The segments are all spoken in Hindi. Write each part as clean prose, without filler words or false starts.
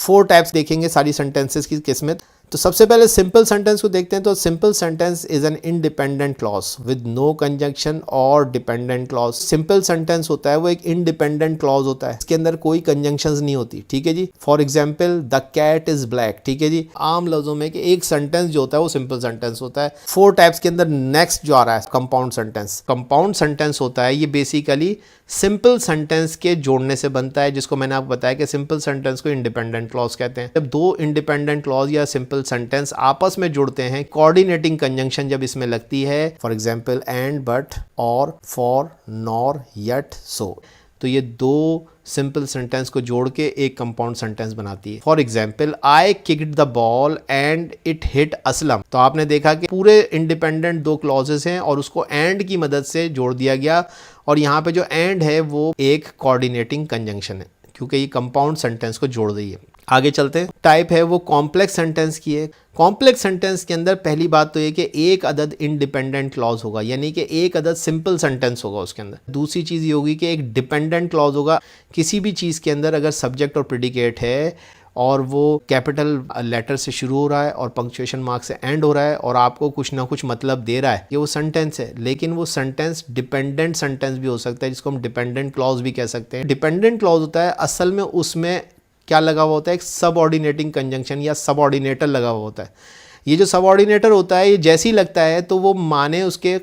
4 टाइप्स देखेंगे सारी सेंटेंसेस की किस्मत। तो सबसे पहले सिंपल सेंटेंस को देखते हैं। तो simple sentence is an independent clause with no conjunction और डिपेंडेंट क्लॉज। सिंपल सेंटेंस होता है वो एक इंडिपेंडेंट क्लॉज होता है, इसके अंदर कोई कंजंक्शंस नहीं होती, ठीक है जी। For example the cat is black, ठीक है जी। आम लफ्जों में कि एक सेंटेंस जो होता है वो सिंपल सेंटेंस होता है। 4 टाइप्स के अंदर नेक्स्ट जो आ रहा है कंपाउंड सेंटेंस। कंपाउंड सेंटेंस होता है ये बेसिकली सिंपल सेंटेंस के जोड़ने से बनता है, जिसको मैंने आपको बताया कि सिंपल सेंटेंस को इंडिपेंडेंट क्लॉज कहते हैं। जब 2 इंडिपेंडेंट क्लॉज या सिंपल सेंटेंस आपस में जुड़ते हैं, कोऑर्डिनेटिंग कंजंक्शन जब इसमें लगती है, फॉर एग्जांपल एंड, बट, और, फॉर, नॉर, यट, सो, तो ये 2 सिंपल सेंटेंस को जोड़ के एक कंपाउंड सेंटेंस बनाती है। For example I kicked the ball and it hit Aslam. तो आपने देखा कि पूरे इंडिपेंडेंट 2 क्लॉजेस हैं और उसको एंड की मदद से जोड़ दिया गया, और यहाँ पे जो एंड है वो एक कोऑर्डिनेटिंग कंजंक्शन है क्योंकि ये कंपाउंड सेंटेंस को जोड़ रही है। आगे चलते हैं। टाइप है वो कॉम्प्लेक्स सेंटेंस की है। कॉम्प्लेक्स सेंटेंस के अंदर पहली बात तो ये कि एक अदद इंडिपेंडेंट क्लॉज होगा, यानी कि एक अदद सिंपल सेंटेंस होगा उसके अंदर। दूसरी चीज़ ये होगी कि एक डिपेंडेंट क्लॉज होगा। किसी भी चीज़ के अंदर अगर सब्जेक्ट और प्रेडिकेट है और वो कैपिटल लेटर से शुरू हो रहा है और पंक्चुएशन मार्क से एंड हो रहा है और आपको कुछ ना कुछ मतलब दे रहा है, ये वो सेंटेंस है। लेकिन वो सेंटेंस डिपेंडेंट सेंटेंस भी हो सकता है, जिसको हम डिपेंडेंट क्लॉज भी कह सकते हैं। डिपेंडेंट क्लॉज होता है असल में उसमें क्या लगा हुआ होता है, एक सबऑर्डिनेटिंग कंजंक्शन या सबऑर्डिनेटर लगा हुआ होता है। ये जो सबऑर्डिनेटर होता है ये जैसे ही लगता है तो वो माने उसके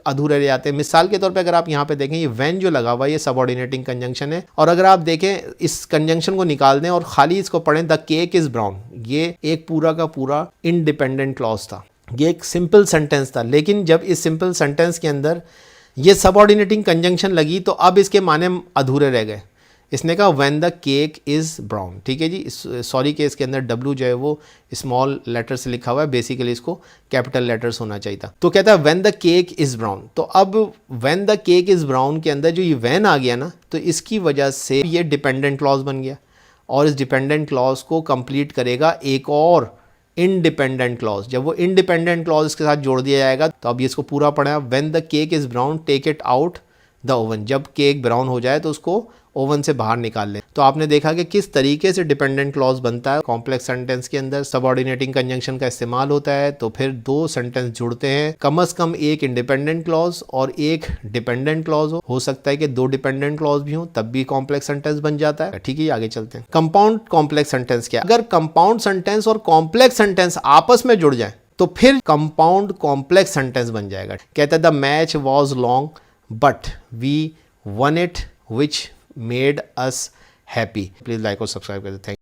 अधूरे रह जाते हैं। मिसाल के तौर पे अगर आप यहाँ पे देखें, ये व्हेन जो लगा हुआ है ये सबऑर्डिनेटिंग कंजंक्शन है, और अगर आप देखें इस कंजंक्शन को निकाल दें और खाली इसको पढ़ें, द केक इज ब्राउन, ये एक पूरा का पूरा इंडिपेंडेंट क्लॉज था, ये एक सिंपल सेंटेंस था। लेकिन जब इस सिंपल सेंटेंस के अंदर ये सबऑर्डिनेटिंग कंजंक्शन लगी तो अब इसके माने अधूरे रह गए। इसने कहा when the cake is brown, ठीक है जी। सॉरी के इसके अंदर W जो है वो स्मॉल लेटर से लिखा हुआ है, बेसिकली इसको कैपिटल लेटर्स होना चाहिए था। तो कहता है when the cake is brown. तो अब when the cake is brown के अंदर जो ये व्हेन आ गया ना, तो इसकी वजह से ये डिपेंडेंट क्लॉज बन गया, और इस डिपेंडेंट क्लॉज को कंप्लीट करेगा एक और इंडिपेंडेंट क्लॉज। जब वो इंडिपेंडेंट क्लॉज इसके साथ जोड़ दिया जाएगा तो अब ये इसको पूरा पढ़ा, when the cake is brown take it out the oven. जब केक ब्राउन हो जाए तो उसको ओवन से बाहर निकाल लें। तो आपने देखा कि किस तरीके से डिपेंडेंट क्लॉज बनता है। कॉम्प्लेक्स सेंटेंस के अंदर सबऑर्डिनेटिंग कंजंक्शन का इस्तेमाल होता है, तो फिर 2 सेंटेंस जुड़ते हैं, कम से कम एक इंडिपेंडेंट क्लॉज और एक डिपेंडेंट क्लॉज हो सकता है कि 2 डिपेंडेंट क्लॉज भी हो, तब भी कॉम्प्लेक्स सेंटेंस बन जाता है, ठीक है। आगे चलते हैं। कंपाउंड कॉम्प्लेक्स सेंटेंस क्या? अगर कंपाउंड सेंटेंस और कॉम्प्लेक्स सेंटेंस आपस में जुड़ जाए तो फिर कंपाउंड कॉम्प्लेक्स सेंटेंस बन जाएगा। कहता है the match was long but we won it which made us happy. Please like और subscribe कर दें। थैंक